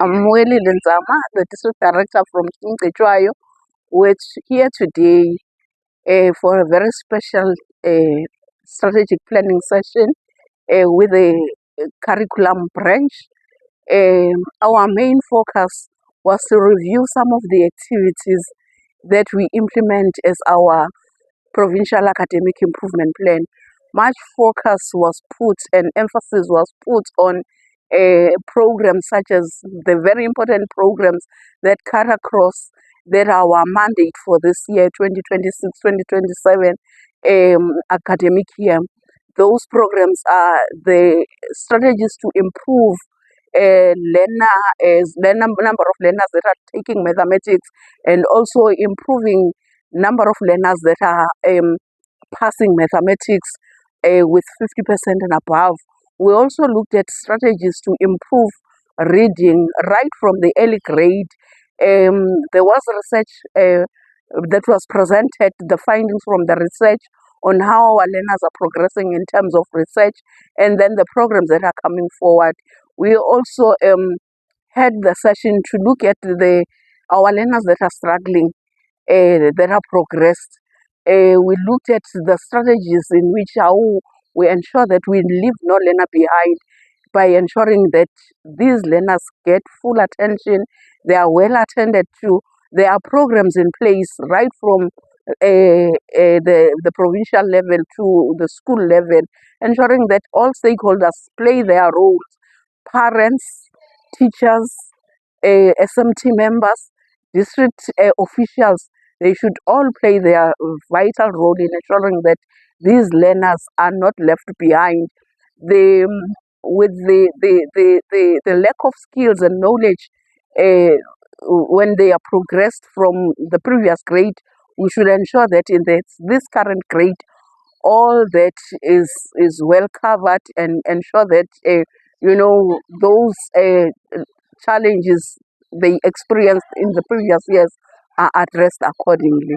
I'm Mweli Lenzama, the District Director from Kimqeqwayo, which here today for a very special strategic planning session with the curriculum branch. Our main focus was to review some of the activities that we implement as our provincial academic improvement plan. Much focus was put and emphasis was put on programs such as the very important programs that cut across that our mandate for this year 2026-2027 academic year. Those programs are the strategies to improve number of learners that are taking mathematics, and also improving number of learners that are passing mathematics with 50% and above. We also looked at strategies to improve reading right from the early grade. There was research that was presented, the findings from the research on how our learners are progressing in terms of research, and then the programs that are coming forward. We also had the session to look at our learners that are struggling, that are progressed. We looked at the strategies in which how we ensure that we leave no learner behind by ensuring that these learners get full attention, they are well attended to. There are programs in place right from the provincial level to the school level, ensuring that all stakeholders play their roles: parents, teachers, SMT members, district officials. They should all play their vital role in ensuring that these learners are not left behind. With the lack of skills and knowledge, when they are progressed from the previous grade, we should ensure that in this current grade, all that is well covered, and ensure that those challenges they experienced in the previous years are addressed accordingly.